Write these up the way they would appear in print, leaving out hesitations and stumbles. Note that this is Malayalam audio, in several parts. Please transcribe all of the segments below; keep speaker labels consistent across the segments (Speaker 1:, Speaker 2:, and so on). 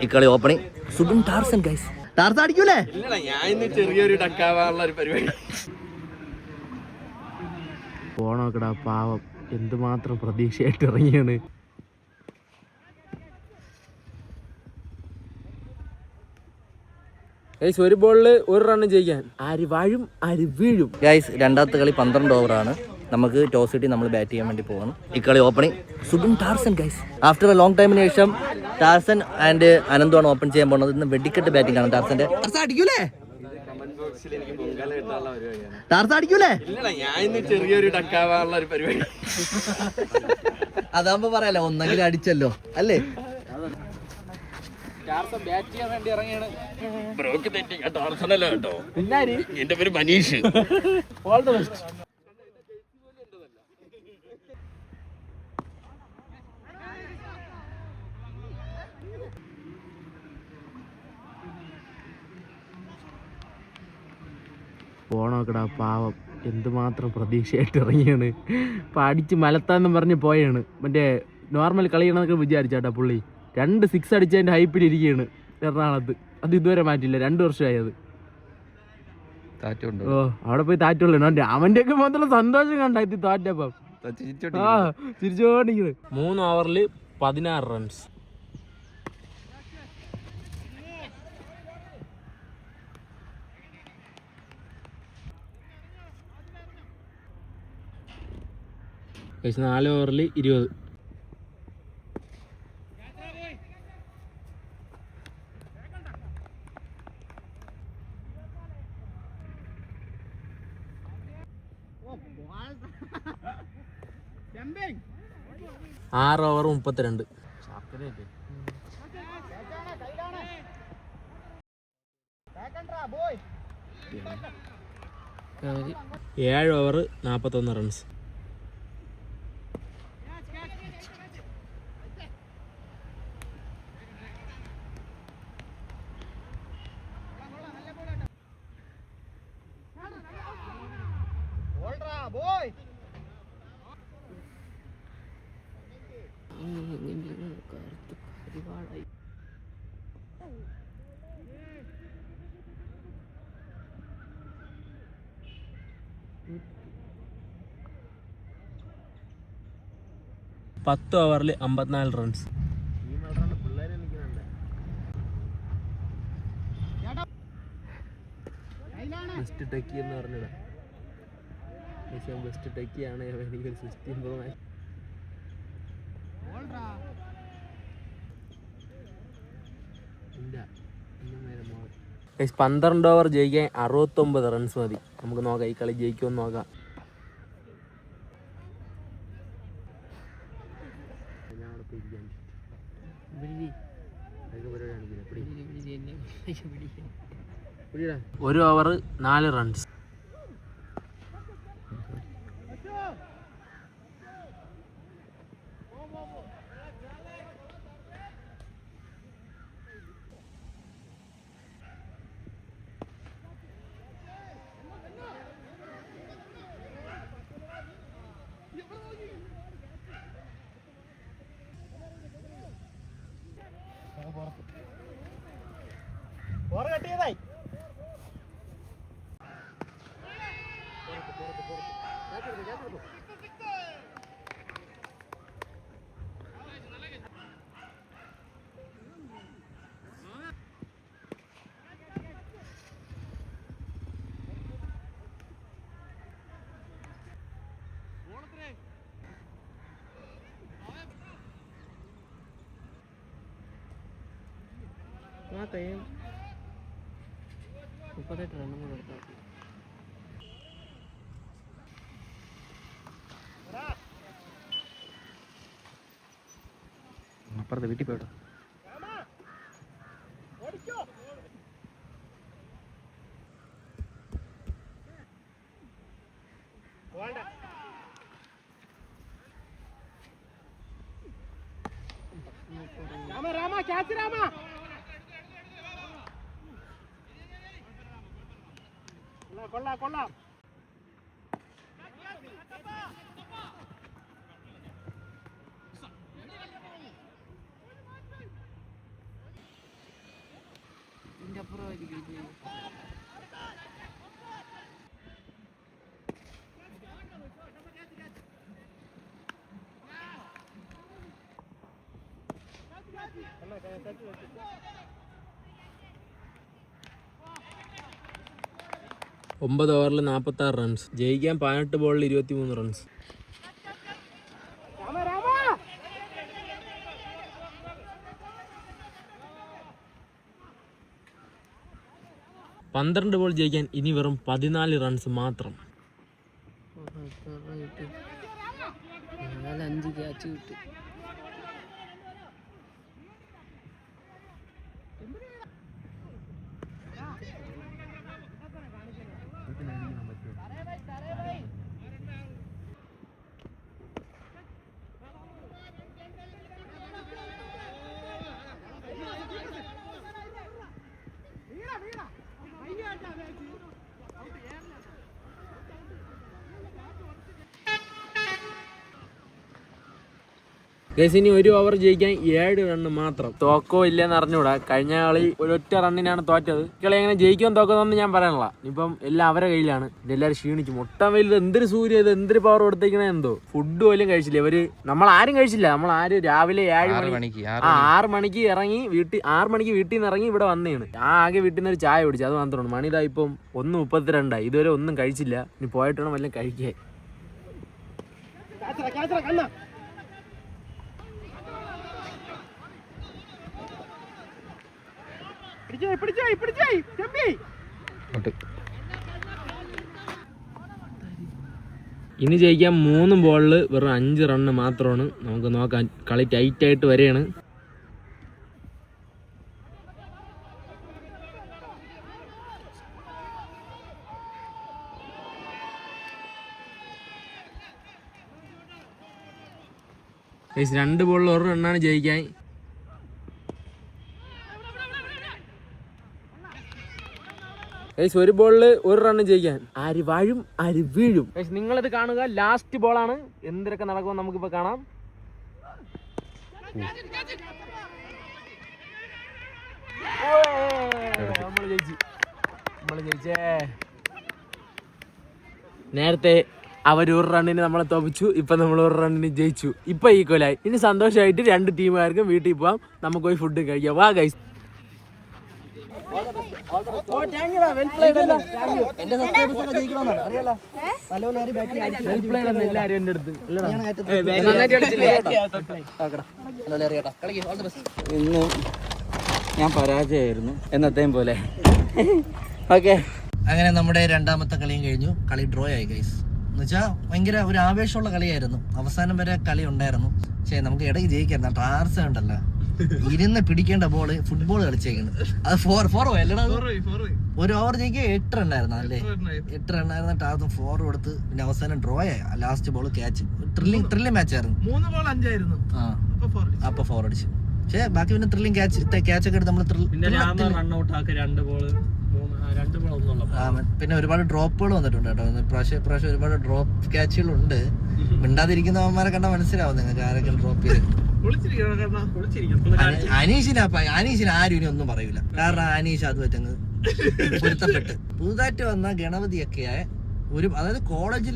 Speaker 1: ഈ കളി opening Sugun Tarzan guys. Tarzan അടിക്കൂലേ?
Speaker 2: ഞാൻ ഇന്ന് ചെറിയൊരു ഡക്കാവാനുള്ള ഒരു പരിപാടി.
Speaker 3: പോണോക്കടാ പാവം, എന്തുമാത്രം പ്രതീക്ഷയായിട്ട് ഇറങ്ങിയാണ്. ഒരു ബോളില് ഒരു റണ്ണ് ജയിക്കാൻ ആര് വാഴും ആര് വീഴും.
Speaker 1: ഗൈസ് രണ്ടാമത്തെ കളി 12 ഓവറാണ്. നമുക്ക് ടോസ് കിട്ടി നമ്മൾ ബാറ്റ് ചെയ്യാൻ വേണ്ടി പോകണം. ഈ കളി opening Sugun Tarzan guys. After a long ടൈമിന് ശേഷം ടാർസൻ ആൻഡ് അനന്തുമാണ് ഓപ്പൺ ചെയ്യാൻ പോകുന്നത്. ഇന്ന് വെടിക്കെട്ട് ബാറ്റിംഗ് ആണ് ടാർസന്റെ. അടിക്കൂലേ? ടാർസൻ അടിക്കൂലേ?
Speaker 2: ഞാൻ ഇന്ന് ചെറിയൊരു ഡക്കാവാനുള്ള ഒരു പരിപാടി.
Speaker 1: അതാകുമ്പോ പറയാലോ, ഒന്നെങ്കിലും അടിച്ചല്ലോ അല്ലേ?
Speaker 3: ബാറ്റ് ചെയ്യാൻ വേണ്ടി ഇറങ്ങിയാണ്.
Speaker 2: ബ്രോക്ക് തെറ്റി, ടാർസനല്ല കേട്ടോ. എന്റെ പേര് മനീഷ്.
Speaker 3: All the best. പോണോക്കടാ പാവം, എന്തുമാത്രം പ്രതീക്ഷയായിട്ട് ഇറങ്ങിയാണ്. ഇപ്പം അടിച്ച് മലത്താന്നും പറഞ്ഞ് പോയാണ്. മറ്റേ നോർമൽ കളിയണമെന്നൊക്കെ വിചാരിച്ചാട്ടാ പുള്ളി. 2 6 അടിച്ചതിൻ്റെ ഹൈപ്പിലിരിക്കുകയാണ് എറണാകുളത്ത്. അത് ഇതുവരെ മാറ്റില്ല, 2 വർഷമായത്. ഓ, അവിടെ പോയി താറ്റുള്ളൂ. അവൻ്റെ ഒക്കെ മാത്രം സന്തോഷം കണ്ടായി താറ്റപ്പം. ആ തിരിച്ചോണ്ടിരിക്കുന്നത്. 3 ഓവറിൽ 16 റൺസ്. ഏകദേശം 4 ഓവറിൽ 20. ആറ് ഓവർ 32. 7 over 41 runs. പത്ത് ഓവറിൽ 54 റൺസ്. ബെസ്റ്റ് ടെക്കി എന്ന് പറഞ്ഞത് ബെസ്റ്റ് ടെക്കിയാണ്. എനിക്ക് 12 ഓവർ ജയിക്കാൻ 69 റൺസ് മതി. നമുക്ക് നോക്കാം ഈ കളി ജയിക്കുമെന്ന് നോക്കാം. ഒരു over 4 runs. Ngapain? 38 run mau dapat. അപ്പുറത്തെ വീട്ടിൽ പോയിട്ടോ. രാമ ക്യാച്ച് രാമ. കൊള്ളാം കൊള്ളാം. ഒമ്പത് ഓവറിൽ 46 റൺസ്, ജയിക്കാൻ 18 ബോളിൽ 23 റൺസ്. പന്ത്രണ്ട് ബോൾ ജയിക്കാൻ ഇനി വെറും 14 റൺസ് മാത്രം.
Speaker 4: 5 ക്യാച്ച് കിട്ടി.
Speaker 3: ഗൈസ്, ഇനി ഒരു ഓവർ ജയിക്കാൻ 7 റണ്ണ് മാത്രം. തോക്കോ ഇല്ലെന്ന് അറിഞ്ഞൂടാ. കഴിഞ്ഞ കളി ഒരൊറ്റ റണ്ണിനാണ് തോറ്റത്. കളി എങ്ങനെ ജയിക്കാൻ തോക്കുന്നതെന്ന് ഞാൻ പറയാനുള്ള. ഇപ്പം എല്ലാം അവരെ കയ്യിലാണ്. എല്ലാവരും ക്ഷീണിച്ചു. മുട്ട വെയിൽ എന്തൊരു സൂര്യ, ഇത് എന്തൊരു പവർ കൊടുത്തേക്കണേ എന്തോ. ഫുഡ് പോലും കഴിച്ചില്ല ഇവര്. നമ്മളാരും കഴിച്ചില്ല. നമ്മളാരും രാവിലെ 6 മണിക്ക് ഇറങ്ങി 6 മണിക്ക് വീട്ടിൽ നിന്ന് ഇറങ്ങി ഇവിടെ വന്നേണ്. ആകെ വീട്ടിൽ നിന്ന് ഒരു ചായ കുടിച്ചു, അത് മാത്രമാണ്. മണിതാ ഇപ്പം 1:32. ഇതുവരെ ഒന്നും കഴിച്ചില്ല. ഇനി പോയിട്ട് വേണം വല്ലതും കഴിക്കാൻ. ഇനി ജയിക്കാൻ 3 ബോളിൽ വെറും 5 റണ്ണ് മാത്രമാണ്. നമുക്ക് നോക്കാം. കളി ടൈറ്റ് ആയിട്ട് വരെയാണ്. ഗൈസ്, 2 ബോളിൽ 1 റണ്ണാണ് ജയിക്കാൻ. ഗൈസ്, 1 ബോളിൽ 1 റണ്ണ് ജയിക്കാൻ. ആര് വാഴും ആര് വീഴും. ഗൈസ്, നിങ്ങളിത് കാണുക. ലാസ്റ്റ് ബോളാണ്. എന്തൊക്കെ നടക്കുമെന്ന് നമുക്കിപ്പോൾ കാണാം. നമ്മള് ജയിച്ചേ. നേരത്തെ അവർ 1 റണ്ണിന് നമ്മളെ തോപ്പിച്ചു. ഇപ്പൊ നമ്മൾ 1 റണ്ണിന് ജയിച്ചു. ഇപ്പൊ ഈക്വലായി. ഇനി സന്തോഷമായിട്ട് 2 ടീമുകാർക്കും വീട്ടിൽ പോവാം. നമുക്ക് പോയി ഫുഡ് കഴിക്കാം. വാ ഗൈസ്.
Speaker 1: ഇന്ന് ഞാൻ പരാജയമായിരുന്നു എന്നത്തെയും പോലെ. ഓക്കെ, അങ്ങനെ നമ്മുടെ രണ്ടാമത്തെ കളിയും കഴിഞ്ഞു. കളി ഡ്രോ ആയി ഗൈസ്. എന്നുവെച്ചാൽ ഭയങ്കര ഒരു ആവേശമുള്ള കളിയായിരുന്നു. അവസാനം വരെ കളി ഉണ്ടായിരുന്നു. പക്ഷേ നമുക്ക് ഇടയ്ക്ക് ജയിക്കായിരുന്നു. ടാർസ ഉണ്ടല്ലോ, ഇരുന്ന് പിടിക്കേണ്ട ബോള് ഫുട്ബോൾ കളിച്ചേക്കുന്നത്. അത് 4 അല്ലടാ. 1 ഓവർ ജയിക്കുക 8 റണ്ണായിരുന്നു അല്ലേ? 8 റണ്ണായിരുന്നു. ടാർസം 4 കൊടുത്ത് പിന്നെ അവസാനം ഡ്രോ ആയി. Last ball catch. Thrilling match ആയിരുന്നു.
Speaker 2: 3 ബോൾ 5 ആയിരുന്നു.
Speaker 1: അപ്പൊ 4 അടിച്ചു. പക്ഷേ ബാക്കി പിന്നെ ത്രില്ലിംഗ് ക്യാച്ച് ഒക്കെ എടുത്ത് നമ്മൾ പിന്നെ ഒരുപാട് ഡ്രോപ്പുകൾ വന്നിട്ടുണ്ട് കേട്ടോ. ഇപ്രാവശ്യം ഒരുപാട് ഡ്രോപ്പ് ക്യാച്ചുകളുണ്ട്. മിണ്ടാതിരിക്കുന്നവന്മാരെ കണ്ടാൽ മനസ്സിലാവും നിങ്ങൾക്ക് ആരൊക്കെ ഡ്രോപ്പ് ചെയ്ത്. അനീഷിന് ആരും ഇനി ഒന്നും പറയൂല. കാരണം അനീഷ് അത് പറ്റങ്ങ് പൊരുത്തപ്പെട്ട് പുതുതായിട്ട് വന്ന ഗണപതിയൊക്കെയായ അതായത് കോളേജ്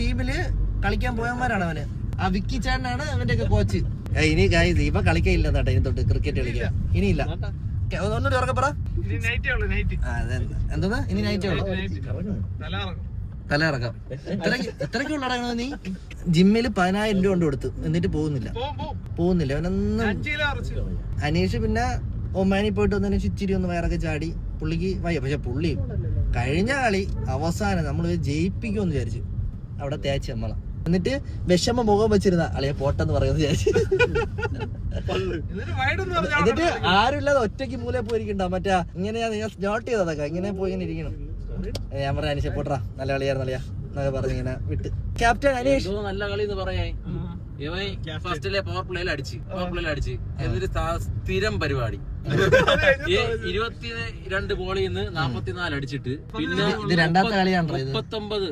Speaker 1: ടീമില് കളിക്കാൻ പോയവന്മാരാണ് അവന്. ആ വിക്കി ചേട്ടനാണ് അവന്റെ ഒക്കെ കോച്ച്. ഇനി ഇപ്പൊ കളിക്കില്ല കേട്ടോ. ഇനി തൊട്ട് ക്രിക്കറ്റ് കളിക്കുക ഇനിയില്ല. ഒന്നുകൂടി ഉറക്കെ പറ. എന്താ ഇനി നൈറ്റേ ഉള്ളു. തലയിറക്കാം. എത്രയ്ക്ക് ഉള്ളടങ്ങണ നീ? ജിമ്മില് 10,000 രൂപ കൊണ്ട് കൊടുത്തു. എന്നിട്ട് പോകുന്നില്ല അവനൊന്നും. അനീഷ് പിന്നെ ഒമാനി പോയിട്ട് വന്നതിന് ഇച്ചിരി ഒന്ന് വയറൊക്കെ ചാടി. പുള്ളിക്ക് വയ്യ. പക്ഷെ പുള്ളി കഴിഞ്ഞ കളി അവസാനം നമ്മൾ ജയിപ്പിക്കുമെന്ന് വിചാരിച്ചു. അവിടെ തേച്ച് നമ്മളെ. എന്നിട്ട് വിഷമ മുഖം വെച്ചിരുന്ന അളിയെ പോട്ടെന്ന് പറയുന്നത് വിചാരിച്ചു. എന്നിട്ട് ആരുമില്ലാതെ ഒറ്റയ്ക്ക് മൂലയിൽ പോയിരിക്കണ്ട. മറ്റേ ഇങ്ങനെ ഞാൻ നോട്ട് ചെയ്തതൊക്കെ ഇങ്ങനെ പോയി ഇങ്ങനെ ഇരിക്കണം. ഞാൻ പറഞ്ഞ അനീഷ പോട്ടാ നല്ല കളിയായിരുന്നു അളിയാ എന്നൊക്കെ പറഞ്ഞ് ഇങ്ങനെ വിട്ട്. ക്യാപ്റ്റൻ അനീഷ്
Speaker 3: നല്ല കളി എന്ന് പറയാൻ ഫസ്റ്റിലെ പവർ പ്ലേയിൽ അടിച്ച് എന്നിട്ട് സ്ഥിരം പരിപാടി 22 ബോളിൽ നിന്ന് 44 അടിച്ചിട്ട് പിന്നെ
Speaker 1: ഇത് രണ്ടാമത്തെ കളിയാണോ ഇത്?
Speaker 3: 39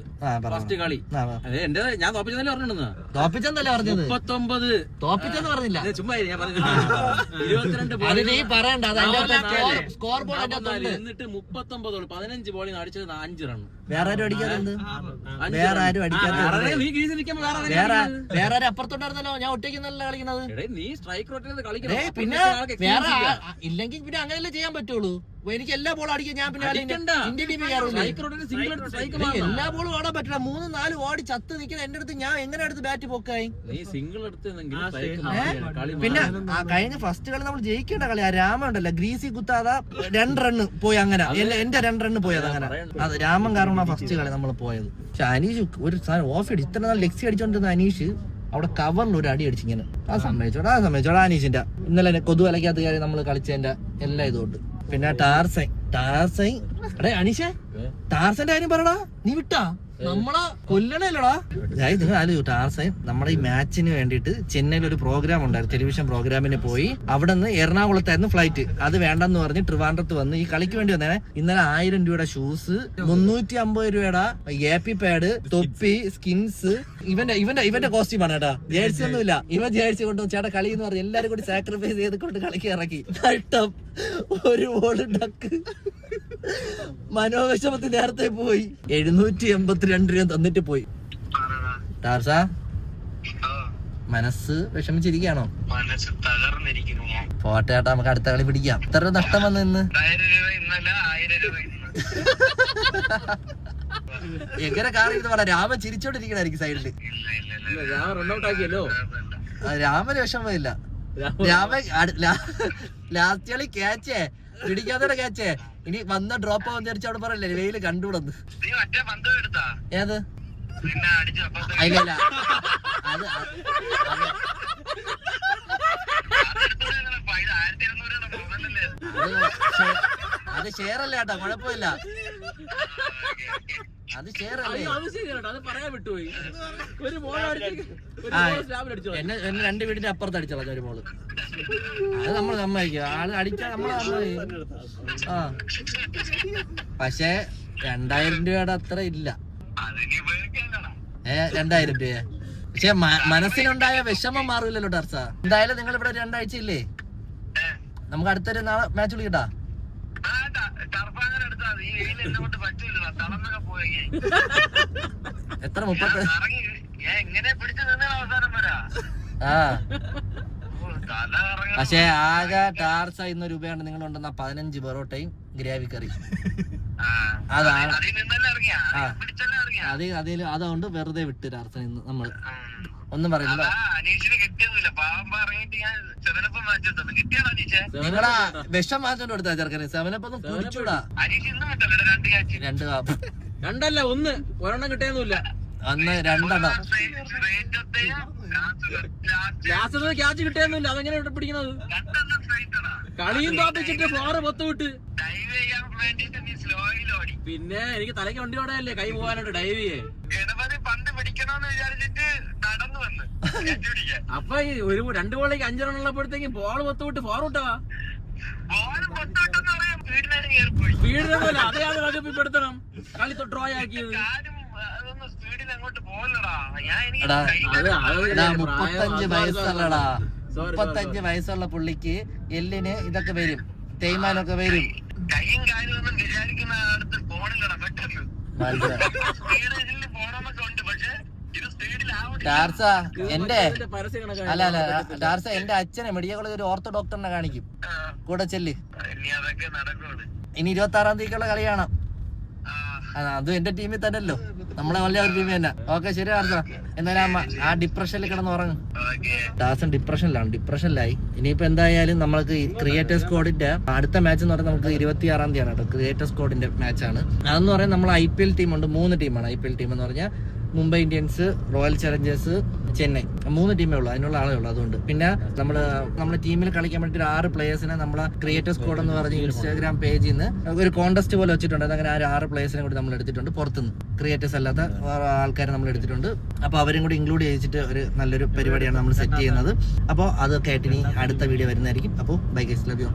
Speaker 3: ഫസ്റ്റ് കളി. അതെ എന്റെ ഞാൻ തോപ്പിച്ചെന്നല്ലേ പറഞ്ഞിട്ടുണ്ടെന്ന്.
Speaker 1: തോപ്പിച്ചെന്നല്ലേ പറഞ്ഞത്?
Speaker 3: 39
Speaker 1: തോപ്പിച്ചെന്ന് പറഞ്ഞില്ല.
Speaker 3: ചുമ്മാ ഞാൻ പറഞ്ഞത് 22
Speaker 1: അത് നീ പറയണ്ട. സ്കോർ ബോർഡ്
Speaker 3: എന്നിട്ട് 39 15 ബോളിൽ അടിച്ചത് 5 റൺ.
Speaker 1: വേറെ ആരും അടിക്കാറുണ്ട്? വേറെ ആരും അടിക്കാത്ത
Speaker 3: നീ ക്രീസിൽ നിൽക്കുമ്പോ
Speaker 1: വേറെ ആരും അപ്പുറത്തോണ്ടായിരുന്നല്ലോ. ഞാൻ ഒറ്റയ്ക്കുന്നല്ല കളിക്കുന്നത്.
Speaker 3: നീ സ്ട്രൈക്ക് റോട്ടിൽ
Speaker 1: പിന്നെ
Speaker 3: കളിക്കണം.
Speaker 1: വേറെ ഇല്ലെങ്കിൽ പിന്നെ അങ്ങനെയല്ലേ ചെയ്യാൻ പറ്റുള്ളൂ. എനിക്ക് എല്ലാ ബോളും അടിക്കാൻ ഞാൻ പിന്നെ ഇന്ത്യൻ ടീമിൽ എല്ലാ ബോളും ഓടാൻ പറ്റില്ല. 3-4 ഓടി ചത്ത് നിൽക്കുന്ന എന്റെ അടുത്ത് ഞാൻ എങ്ങനെ അടുത്ത് ബാറ്റ് പൊക്കായി? പിന്നെ കഴിഞ്ഞ ഫസ്റ്റ് കളി നമ്മൾ ജയിക്കേണ്ട കളി ആ രാമൻ ഉണ്ടല്ലോ, ഗ്രീസി കുത്താതെ 2 റണ്ണ് പോയി. അങ്ങനെ എന്റെ 2 റണ്ണ് പോയത് അങ്ങനെ. അത് രാമൻ കാരണമാണ് ഫസ്റ്റ് കളി നമ്മൾ പോയത്. പക്ഷെ അനീഷ് ഒരു സാധനം ഓഫ് അടിച്ചു. ഇത്ര നാൾ ലെക്സി അടിച്ചോണ്ടിരുന്ന അനീഷ് അവിടെ കവറിൽ ഒരു അടി അടിച്ചിങ്ങനെ. ആ സമ്മതിച്ചോടാ അനീഷിന്റെ ഇന്നലെ കൊതുവലക്കാത്ത കാര്യം നമ്മൾ കളിച്ചതിന്റെ എല്ലാ ഇതുകൊണ്ട്. പിന്നെ ടാർസൈൻ അടേ അനീഷേ, ടാർസന്റെ കാര്യം പറടാ. നീ വിട്ടാ നമ്മളെ കൊല്ലണല്ലോടാ. നിങ്ങൾ ആലോചിച്ചു, ടാർസൈൻ നമ്മുടെ ഈ മാച്ചിന് വേണ്ടിയിട്ട് ചെന്നൈയിൽ ഒരു പ്രോഗ്രാം ഉണ്ടായിരുന്നു, ടെലിവിഷൻ പ്രോഗ്രാമിന് പോയി. അവിടെ നിന്ന് എറണാകുളത്തായിരുന്നു ഫ്ലൈറ്റ്. അത് വേണ്ടെന്ന് പറഞ്ഞ് ട്രിവാൻഡ്രത്ത് വന്ന് ഈ കളിക്ക് വേണ്ടി വന്നേ. ഇന്നലെ 1000 രൂപയുടെ ഷൂസ്, 350 രൂപയുടെ ഏപ്പി പാഡ്, തൊപ്പി, സ്കിൻസ്. ഇവന്റെ കോസ്റ്റ്യൂമാണ് കേട്ടാ. ജേഴ്സി ഒന്നുമില്ല. ഇവൻ ജേഴ്സി കൊണ്ടു ചേട്ടാ കളി എന്ന് പറഞ്ഞ് എല്ലാരും കൂടി സാക്രിഫൈസ് ചെയ്ത് കൊണ്ട് കളിക്ക് ഇറക്കി. ഒരു ബോൾ ഡക്ക്. മനോവിഷമത്തിൽ നേരത്തെ പോയി 782 രൂപ തന്നിട്ട് പോയി. ടാർസ മനസ്സ് വിഷമിച്ചിരിക്കുകയാണോ? പോട്ടെ ചേട്ടാ, നമുക്ക് അടുത്ത കളി പിടിക്കാം. എത്ര നഷ്ടം വന്നു ഇന്ന്? എങ്ങനെ കാര്യം ഇത് പറയാം. രാമൻ ചിരിച്ചോണ്ടിരിക്കണായിരിക്കും സൈഡില്. രാമന് വിഷമമില്ല. രാമൻ ലാസ്റ്റ് കളി ക്യാച്ചേ പിടിക്കാതെ ക്യാച്ചേ. ഇനി വന്ന ഡ്രോപ്പ് ആവാൻ വിചാരിച്ച അവിടെ പറയല്ലേ വെയില് കണ്ടുവിടന്ന്. ഏത്? ഇല്ല അത് ഷെയർ അല്ലേ ചേട്ടാ, കുഴപ്പമില്ല. അത് ഷെയർ അല്ലേ. എന്നെ 2 വീടിന്റെ അപ്പുറത്ത് അടിച്ചോളാം ഒരു ബോള്. അത് നമ്മൾ സമ്മതിക്കുക. ആള് അടിച്ചാൽ നമ്മള് ആ. പക്ഷേ 2000 രൂപയുടെ അത്ര ഇല്ല. 2000 രൂപ. പക്ഷെ മനസ്സിനുണ്ടായ വിഷമം മാറില്ലല്ലോ ടർസ. എന്തായാലും നിങ്ങൾ ഇവിടെ 2 ആഴ്ച ഇല്ലേ, നമുക്ക് അടുത്തൊരു നാളെ മാച്ച് വിളിക്കട്ടാ. എത്ര 30? ആ പക്ഷെ ആകെ ടാർസ 100 രൂപയാണ് നിങ്ങൾ കൊണ്ടുവന്ന 15 പൊറോട്ടയും ഗ്രേവി കറി. അതാണ് അതുകൊണ്ട് വെറുതെ വിട്ട് ടാർസ ഇന്ന് നമ്മള് ഒന്നും പറയുന്നില്ല. നിങ്ങളാ വിഷം മാറ്റോണ്ട് കൊടുത്താ ചെറുക്കനെ. 7-Up കുടിച്ചൂടാ. 2 കാപ്പ്
Speaker 3: 2 അല്ല 1 ഒരെണ്ണം കിട്ടിയൊന്നുമില്ല.
Speaker 1: അന്ന് 2 എണ്ണം
Speaker 3: ക്യാച്ച് കിട്ടിയൊന്നുമില്ല. അതെങ്ങനെ പിടിക്കുന്നത്? കളിയും തോപ്പിച്ചിട്ട് 4 10 വിട്ട്. പിന്നെ എനിക്ക് തലയ്ക്ക് വണ്ടി ഓടയല്ലേ, കൈ പോകാനായിട്ട് ഡൈവ് ചെയ്യേ. അപ്പൊ ഒരു 2 ബോളിലേക്ക് 5 റൺ ഉള്ളപ്പോഴത്തേക്കും ബോൾ 10 വിട്ട് 4 വിട്ടാ. സ്പീഡിനല്ല, അതെയാണ് വകുപ്പിപ്പെടുത്തണം. കളി ഡ്രോ ആക്കിയത്.
Speaker 1: 35 വയസ്സുള്ളടാ. 35 വയസ്സുള്ള പുള്ളിക്ക് എല്ലിന് ഇതൊക്കെ വരും, തേയ്മാനൊക്കെ വരും. ടാർസ എന്റെ ടാർസ എന്റെ അച്ഛനെ മെഡിക്കൽ കോളേജ് ഒരു ഓർത്തോ ഡോക്ടറിനെ കാണിക്കും. കൂടെ ചെല്ല്. ഇനി 26-ാം തീയതിക്കുള്ള കളി കാണാം. അതും എന്റെ ടീമിൽ തന്നെയല്ലോ, നമ്മളെ വലിയ ഒരു ടീമിൽ തന്നെ. ഓക്കെ ശരി ടാർസ. എന്നാലും ആ ഡിപ്രഷനിൽ കിടന്ന് ഉറങ്ങും. ടാർസൻ ഡിപ്രഷനിലായി. ഇനിയിപ്പോ എന്തായാലും നമ്മൾക്ക് ക്രിയേറ്റർ സ്ക്വാഡിന്റെ അടുത്ത മാച്ച് എന്ന് പറയുന്നത് നമുക്ക് 26-ാം തീയതിയാണ് കേട്ടോ. ക്രിയേറ്റർ സ്ക്വാഡിന്റെ മാച്ചാണ്. അതെന്ന് പറയുന്നത് നമ്മൾ IPL ടീമുണ്ട്. 3 ടീമാണ് IPL ടീം എന്ന് പറഞ്ഞാൽ. Mumbai Indians, royal Challengers, Chennai. 3 ടീമേ ഉള്ളൂ, അതിനുള്ള ആളേ ഉള്ളൂ. അതുകൊണ്ട് പിന്നെ നമ്മുടെ ടീമിൽ കളിക്കാൻ വേണ്ടി 6 പ്ലേയേഴ്സിനെ നമ്മളെ ക്രിയേറ്റർ സ്ക്വാഡ് എന്ന് പറഞ്ഞ് ഇൻസ്റ്റാഗ്രാം പേജിൽ നിന്ന് ഒരു കോൺടെസ്റ്റ് പോലെ വെച്ചിട്ടുണ്ട്. അങ്ങനെ ആ 6 പ്ലേയേഴ്സിനെ കൂടി നമ്മൾ എടുത്തിട്ടുണ്ട് പുറത്തുനിന്ന്. ക്രിയേറ്റേഴ്സ് അല്ലാത്ത ആൾക്കാരെ നമ്മൾ എടുത്തിട്ടുണ്ട്. അപ്പോൾ അവരും കൂടി ഇൻക്ലൂഡ് ചെയ്തിട്ട് ഒരു നല്ലൊരു പരിപാടിയാണ് നമ്മൾ സെറ്റ് ചെയ്യുന്നത്. അപ്പോൾ അതൊക്കെ ആയിട്ട് ഇനി അടുത്ത വീഡിയോ വരുന്നതായിരിക്കും. അപ്പോൾ ബൈ ഗൈസ്, ലവ് യു.